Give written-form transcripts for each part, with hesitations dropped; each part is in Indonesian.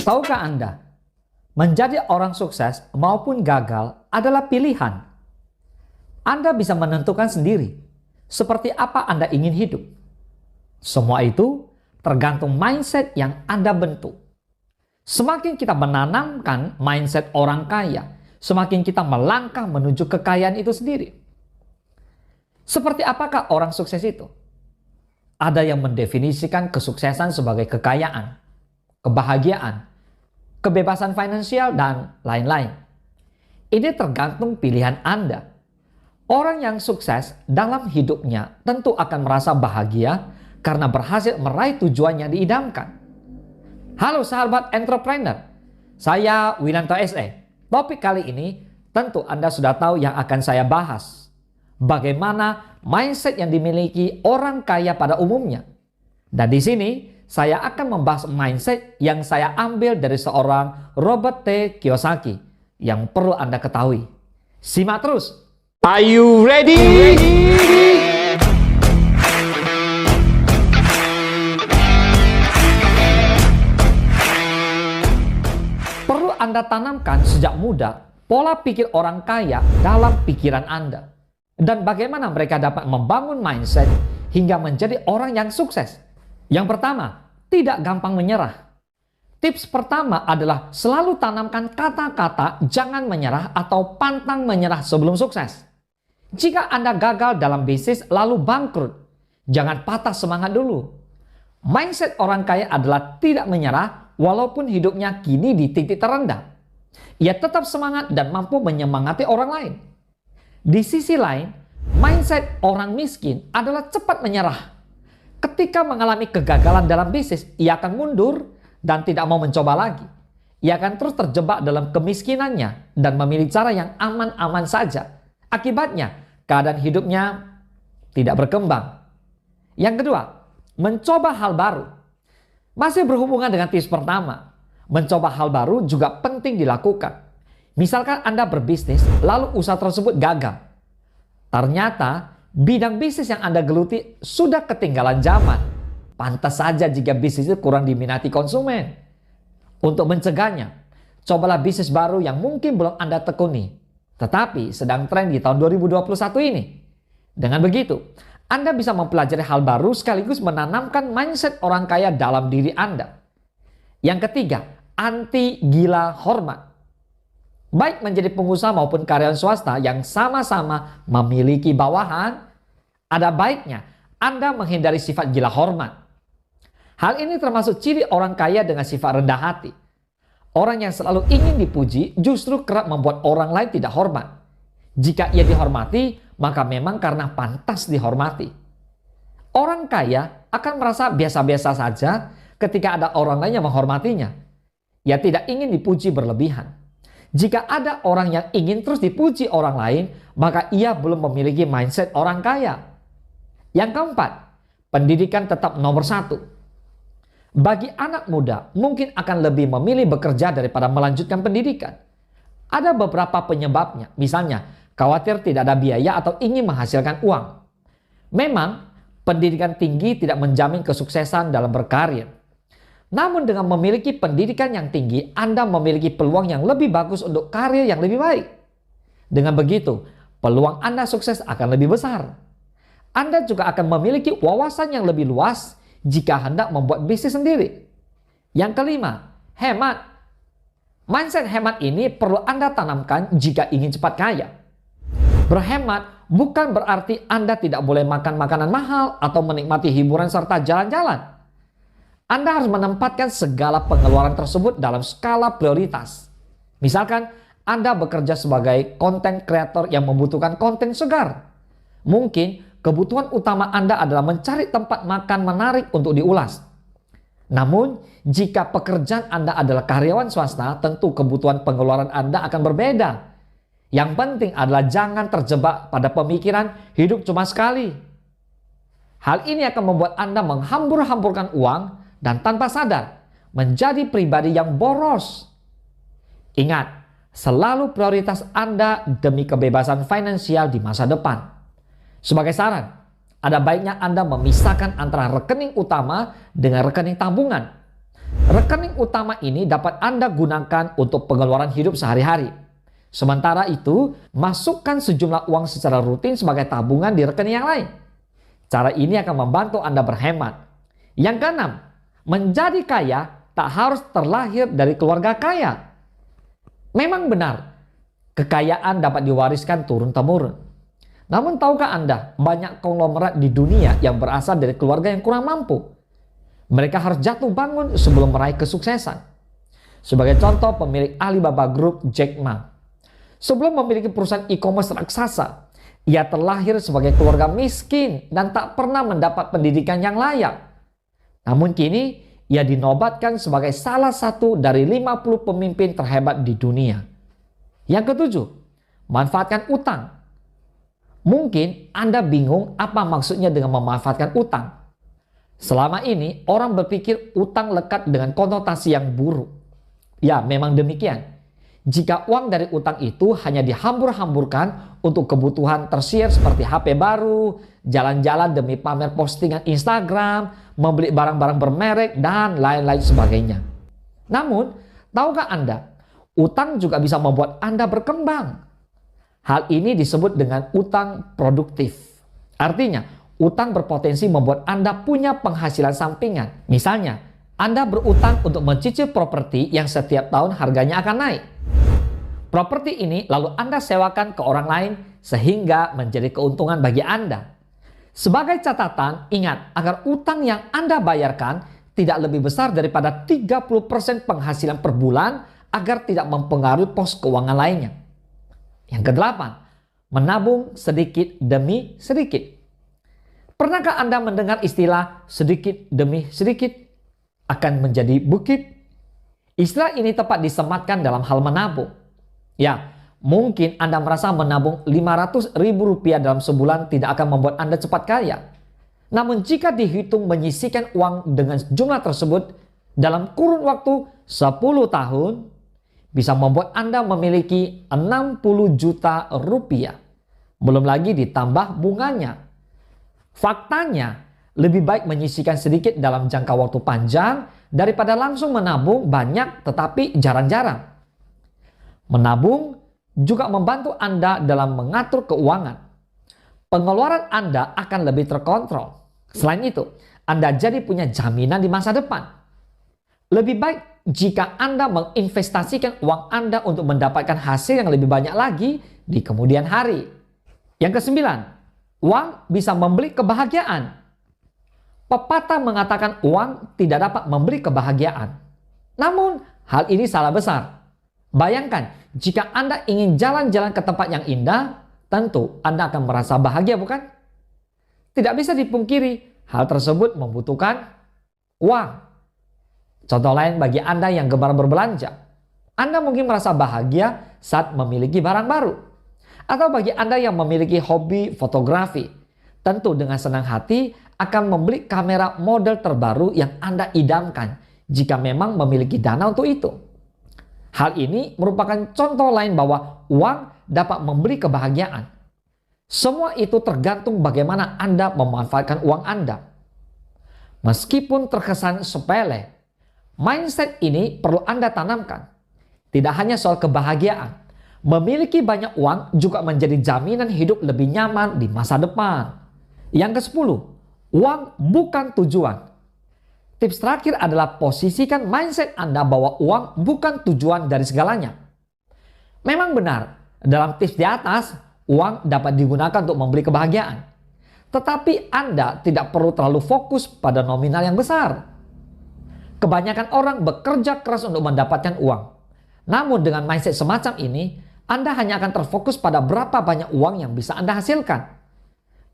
Tahukah Anda, menjadi orang sukses maupun gagal adalah pilihan. Anda bisa menentukan sendiri seperti apa Anda ingin hidup. Semua itu tergantung mindset yang Anda bentuk. Semakin kita menanamkan mindset orang kaya, semakin kita melangkah menuju kekayaan itu sendiri. Seperti apakah orang sukses itu? Ada yang mendefinisikan kesuksesan sebagai kekayaan, kebahagiaan, kebebasan finansial, dan lain-lain. Ini tergantung pilihan Anda. Orang yang sukses dalam hidupnya tentu akan merasa bahagia karena berhasil meraih tujuan yang diidamkan. Halo sahabat entrepreneur, saya Winanto SE. Topik kali ini tentu Anda sudah tahu yang akan saya bahas. Bagaimana mindset yang dimiliki orang kaya pada umumnya. Dan di sini saya akan membahas mindset yang saya ambil dari seorang Robert T. Kiyosaki yang perlu Anda ketahui. Simak terus. Are you ready? Perlu Anda tanamkan sejak muda pola pikir orang kaya dalam pikiran Anda. Dan bagaimana mereka dapat membangun mindset hingga menjadi orang yang sukses. Yang pertama, tidak gampang menyerah. Tips pertama adalah selalu tanamkan kata-kata jangan menyerah atau pantang menyerah sebelum sukses. Jika Anda gagal dalam bisnis lalu bangkrut, jangan patah semangat dulu. Mindset orang kaya adalah tidak menyerah walaupun hidupnya kini di titik terendah. Ia tetap semangat dan mampu menyemangati orang lain. Di sisi lain, mindset orang miskin adalah cepat menyerah. Ketika mengalami kegagalan dalam bisnis, ia akan mundur dan tidak mau mencoba lagi. Ia akan terus terjebak dalam kemiskinannya dan memilih cara yang aman-aman saja. Akibatnya, keadaan hidupnya tidak berkembang. Yang kedua, mencoba hal baru. Masih berhubungan dengan tips pertama, mencoba hal baru juga penting dilakukan. Misalkan Anda berbisnis, lalu usaha tersebut gagal. Ternyata, bidang bisnis yang Anda geluti sudah ketinggalan zaman. Pantas saja jika bisnis itu kurang diminati konsumen. Untuk mencegahnya, cobalah bisnis baru yang mungkin belum Anda tekuni, tetapi sedang tren di tahun 2021 ini. Dengan begitu, Anda bisa mempelajari hal baru sekaligus menanamkan mindset orang kaya dalam diri Anda. Yang ketiga, anti gila hormat. Baik menjadi pengusaha maupun karyawan swasta yang sama-sama memiliki bawahan, ada baiknya Anda menghindari sifat gila hormat. Hal ini termasuk ciri orang kaya dengan sifat rendah hati. Orang yang selalu ingin dipuji justru kerap membuat orang lain tidak hormat. Jika ia dihormati, maka memang karena pantas dihormati. Orang kaya akan merasa biasa-biasa saja ketika ada orang lain yang menghormatinya. Ia tidak ingin dipuji berlebihan. Jika ada orang yang ingin terus dipuji orang lain, maka ia belum memiliki mindset orang kaya. Yang keempat, pendidikan tetap nomor satu. Bagi anak muda, mungkin akan lebih memilih bekerja daripada melanjutkan pendidikan. Ada beberapa penyebabnya, misalnya khawatir tidak ada biaya atau ingin menghasilkan uang. Memang, pendidikan tinggi tidak menjamin kesuksesan dalam berkarir. Namun dengan memiliki pendidikan yang tinggi, Anda memiliki peluang yang lebih bagus untuk karir yang lebih baik. Dengan begitu, peluang Anda sukses akan lebih besar. Anda juga akan memiliki wawasan yang lebih luas jika hendak membuat bisnis sendiri. Yang kelima, hemat. Mindset hemat ini perlu Anda tanamkan jika ingin cepat kaya. Berhemat bukan berarti Anda tidak boleh makan makanan mahal atau menikmati hiburan serta jalan-jalan. Anda harus menempatkan segala pengeluaran tersebut dalam skala prioritas. Misalkan, Anda bekerja sebagai konten kreator yang membutuhkan konten segar. Mungkin kebutuhan utama Anda adalah mencari tempat makan menarik untuk diulas. Namun, jika pekerjaan Anda adalah karyawan swasta, tentu kebutuhan pengeluaran Anda akan berbeda. Yang penting adalah jangan terjebak pada pemikiran hidup cuma sekali. Hal ini akan membuat Anda menghambur-hamburkan uang dan tanpa sadar menjadi pribadi yang boros. Ingat, selalu prioritas Anda demi kebebasan finansial di masa depan. Sebagai saran, ada baiknya Anda memisahkan antara rekening utama dengan rekening tabungan. Rekening utama ini dapat Anda gunakan untuk pengeluaran hidup sehari-hari. Sementara itu, masukkan sejumlah uang secara rutin sebagai tabungan di rekening yang lain. Cara ini akan membantu Anda berhemat. Yang keenam, menjadi kaya tak harus terlahir dari keluarga kaya. Memang benar, kekayaan dapat diwariskan turun-temurun. Namun tahukah Anda, banyak konglomerat di dunia yang berasal dari keluarga yang kurang mampu. Mereka harus jatuh bangun sebelum meraih kesuksesan. Sebagai contoh, pemilik Alibaba Group, Jack Ma. Sebelum memiliki perusahaan e-commerce raksasa, ia terlahir sebagai keluarga miskin dan tak pernah mendapat pendidikan yang layak. Namun kini, ia dinobatkan sebagai salah satu dari 50 pemimpin terhebat di dunia. Yang ketujuh, manfaatkan utang. Mungkin Anda bingung apa maksudnya dengan memanfaatkan utang. Selama ini, orang berpikir utang lekat dengan konotasi yang buruk. Ya, memang demikian. Jika uang dari utang itu hanya dihambur-hamburkan untuk kebutuhan tersier seperti HP baru, jalan-jalan demi pamer postingan Instagram, membeli barang-barang bermerek, dan lain-lain sebagainya. Namun, tahukah Anda, utang juga bisa membuat Anda berkembang. Hal ini disebut dengan utang produktif. Artinya, utang berpotensi membuat Anda punya penghasilan sampingan. Misalnya, Anda berutang untuk mencicil properti yang setiap tahun harganya akan naik. Properti ini lalu Anda sewakan ke orang lain sehingga menjadi keuntungan bagi Anda. Sebagai catatan, ingat agar utang yang Anda bayarkan tidak lebih besar daripada 30% penghasilan per bulan agar tidak mempengaruhi pos keuangan lainnya. Yang kedelapan, menabung sedikit demi sedikit. Pernahkah Anda mendengar istilah sedikit demi sedikit akan menjadi bukit? Istilah ini tepat disematkan dalam hal menabung. Ya, mungkin Anda merasa menabung Rp500.000 dalam sebulan tidak akan membuat Anda cepat kaya. Namun jika dihitung menyisihkan uang dengan jumlah tersebut dalam kurun waktu 10 tahun, bisa membuat Anda memiliki 60 juta rupiah. Belum lagi ditambah bunganya. Faktanya, lebih baik menyisihkan sedikit dalam jangka waktu panjang daripada langsung menabung banyak tetapi jarang-jarang. Menabung juga membantu Anda dalam mengatur keuangan. Pengeluaran Anda akan lebih terkontrol. Selain itu, Anda jadi punya jaminan di masa depan. Lebih baik jika Anda menginvestasikan uang Anda untuk mendapatkan hasil yang lebih banyak lagi di kemudian hari. Yang kesembilan, uang bisa membeli kebahagiaan. Pepatah mengatakan uang tidak dapat memberi kebahagiaan. Namun, hal ini salah besar. Bayangkan, jika Anda ingin jalan-jalan ke tempat yang indah, tentu Anda akan merasa bahagia, bukan? Tidak bisa dipungkiri, hal tersebut membutuhkan uang. Contoh lain bagi Anda yang gemar berbelanja. Anda mungkin merasa bahagia saat memiliki barang baru. Atau bagi Anda yang memiliki hobi fotografi, tentu dengan senang hati akan membeli kamera model terbaru yang Anda idamkan jika memang memiliki dana untuk itu. Hal ini merupakan contoh lain bahwa uang dapat memberi kebahagiaan. Semua itu tergantung bagaimana Anda memanfaatkan uang Anda. Meskipun terkesan sepele, mindset ini perlu Anda tanamkan. Tidak hanya soal kebahagiaan, memiliki banyak uang juga menjadi jaminan hidup lebih nyaman di masa depan. Yang ke-10, uang bukan tujuan. Tips terakhir adalah posisikan mindset Anda bahwa uang bukan tujuan dari segalanya. Memang benar, dalam tips di atas, uang dapat digunakan untuk membeli kebahagiaan. Tetapi Anda tidak perlu terlalu fokus pada nominal yang besar. Kebanyakan orang bekerja keras untuk mendapatkan uang. Namun dengan mindset semacam ini, Anda hanya akan terfokus pada berapa banyak uang yang bisa Anda hasilkan.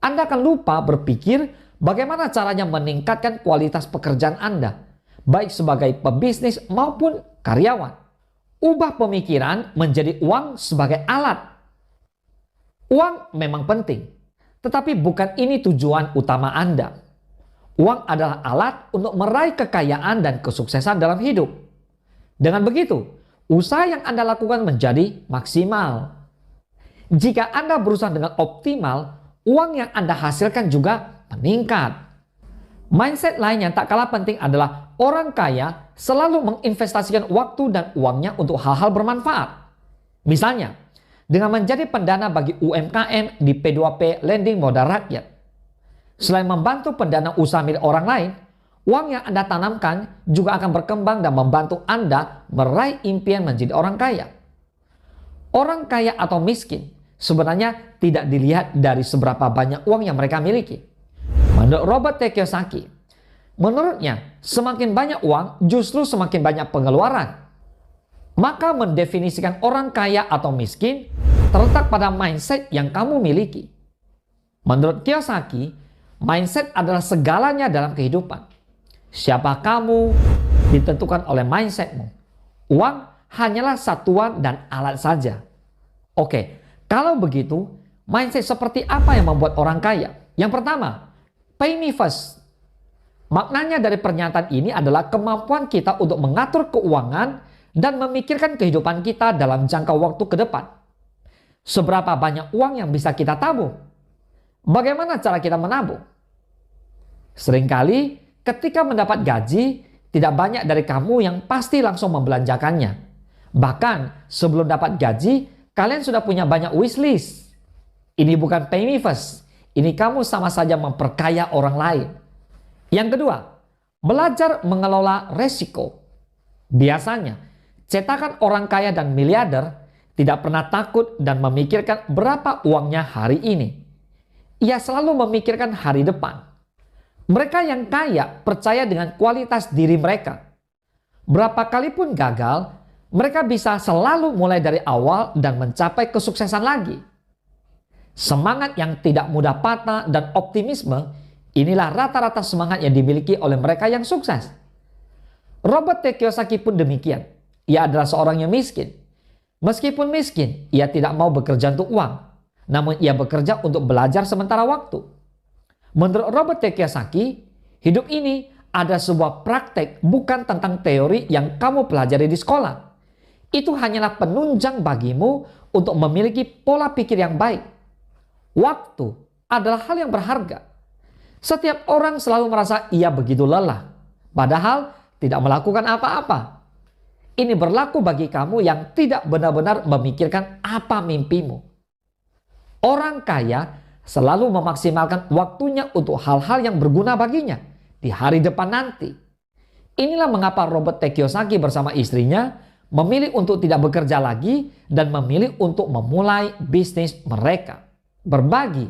Anda akan lupa berpikir bagaimana caranya meningkatkan kualitas pekerjaan Anda, baik sebagai pebisnis maupun karyawan. Ubah pemikiran menjadi uang sebagai alat. Uang memang penting, tetapi bukan ini tujuan utama Anda. Uang adalah alat untuk meraih kekayaan dan kesuksesan dalam hidup. Dengan begitu, usaha yang Anda lakukan menjadi maksimal. Jika Anda berusaha dengan optimal, uang yang Anda hasilkan juga meningkat. Mindset lain yang tak kalah penting adalah orang kaya selalu menginvestasikan waktu dan uangnya untuk hal-hal bermanfaat. Misalnya, dengan menjadi pendana bagi UMKM di P2P Lending Modal Rakyat. Selain membantu pendana usaha milik orang lain, uang yang Anda tanamkan juga akan berkembang dan membantu Anda meraih impian menjadi orang kaya. Orang kaya atau miskin sebenarnya tidak dilihat dari seberapa banyak uang yang mereka miliki. Menurut Robert T. Kiyosaki, menurutnya semakin banyak uang justru semakin banyak pengeluaran. Maka mendefinisikan orang kaya atau miskin terletak pada mindset yang kamu miliki. Menurut Kiyosaki, mindset adalah segalanya dalam kehidupan. Siapa kamu ditentukan oleh mindsetmu. Uang hanyalah satuan dan alat saja. Oke, kalau begitu, mindset seperti apa yang membuat orang kaya? Yang pertama, pay me first. Maknanya dari pernyataan ini adalah kemampuan kita untuk mengatur keuangan dan memikirkan kehidupan kita dalam jangka waktu ke depan. Seberapa banyak uang yang bisa kita tabung? Bagaimana cara kita menabung? Seringkali ketika mendapat gaji, tidak banyak dari kamu yang pasti langsung membelanjakannya. Bahkan sebelum dapat gaji, kalian sudah punya banyak wishlist. Ini bukan pay me first. Ini kamu sama saja memperkaya orang lain. Yang kedua, belajar mengelola resiko. Biasanya, cetakan orang kaya dan miliarder tidak pernah takut dan memikirkan berapa uangnya hari ini. Ia selalu memikirkan hari depan. Mereka yang kaya percaya dengan kualitas diri mereka. Berapa kali pun gagal, mereka bisa selalu mulai dari awal dan mencapai kesuksesan lagi. Semangat yang tidak mudah patah dan optimisme, inilah rata-rata semangat yang dimiliki oleh mereka yang sukses. Robert T. Kiyosaki pun demikian. Ia adalah seorang yang miskin. Meskipun miskin, ia tidak mau bekerja untuk uang. Namun ia bekerja untuk belajar sementara waktu. Menurut Robert T. Kiyosaki, hidup ini ada sebuah praktek bukan tentang teori yang kamu pelajari di sekolah. Itu hanyalah penunjang bagimu untuk memiliki pola pikir yang baik. Waktu adalah hal yang berharga. Setiap orang selalu merasa ia begitu lelah, padahal tidak melakukan apa-apa. Ini berlaku bagi kamu yang tidak benar-benar memikirkan apa mimpimu. Orang kaya selalu memaksimalkan waktunya untuk hal-hal yang berguna baginya di hari depan nanti. Inilah mengapa Robert T. Kiyosaki bersama istrinya memilih untuk tidak bekerja lagi dan memilih untuk memulai bisnis mereka. Berbagi.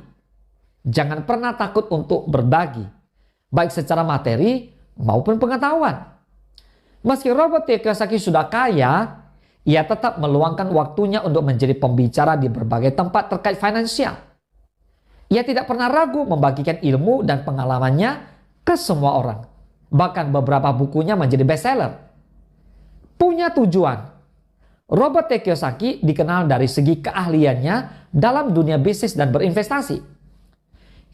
Jangan pernah takut untuk berbagi, baik secara materi maupun pengetahuan. Meski Robert T. Kiyosaki sudah kaya, ia tetap meluangkan waktunya untuk menjadi pembicara di berbagai tempat terkait finansial. Ia tidak pernah ragu membagikan ilmu dan pengalamannya ke semua orang. Bahkan beberapa bukunya menjadi bestseller. Punya tujuan. Robert T. Kiyosaki dikenal dari segi keahliannya dalam dunia bisnis dan berinvestasi.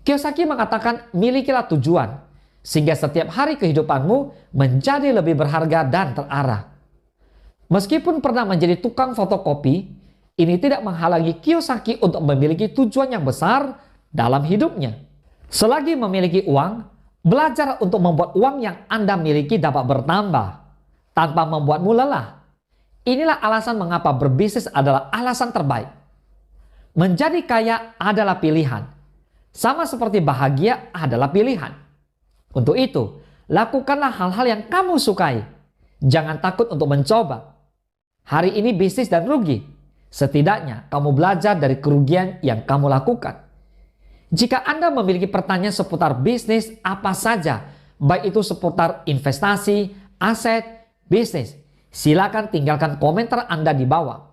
Kiyosaki mengatakan, milikilah tujuan, sehingga setiap hari kehidupanmu menjadi lebih berharga dan terarah. Meskipun pernah menjadi tukang fotokopi, ini tidak menghalangi Kiyosaki untuk memiliki tujuan yang besar dalam hidupnya. Selagi memiliki uang, belajar untuk membuat uang yang Anda miliki dapat bertambah tanpa membuatmu lelah. Inilah alasan mengapa berbisnis adalah alasan terbaik. Menjadi kaya adalah pilihan. Sama seperti bahagia adalah pilihan. Untuk itu, lakukanlah hal-hal yang kamu sukai. Jangan takut untuk mencoba. Hari ini bisnis dan rugi. Setidaknya kamu belajar dari kerugian yang kamu lakukan. Jika Anda memiliki pertanyaan seputar bisnis apa saja, baik itu seputar investasi, aset, bisnis, silakan tinggalkan komentar Anda di bawah.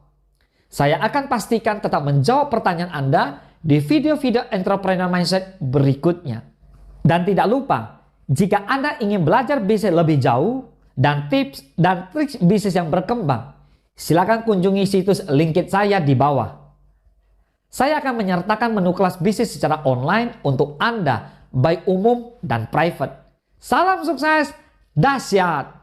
Saya akan pastikan tetap menjawab pertanyaan Anda di video-video Entrepreneur Mindset berikutnya. Dan tidak lupa, jika Anda ingin belajar bisnis lebih jauh dan tips dan trik bisnis yang berkembang, silakan kunjungi situs LinkedIn saya di bawah. Saya akan menyertakan menu kelas bisnis secara online untuk Anda, baik umum dan private. Salam sukses, dahsyat!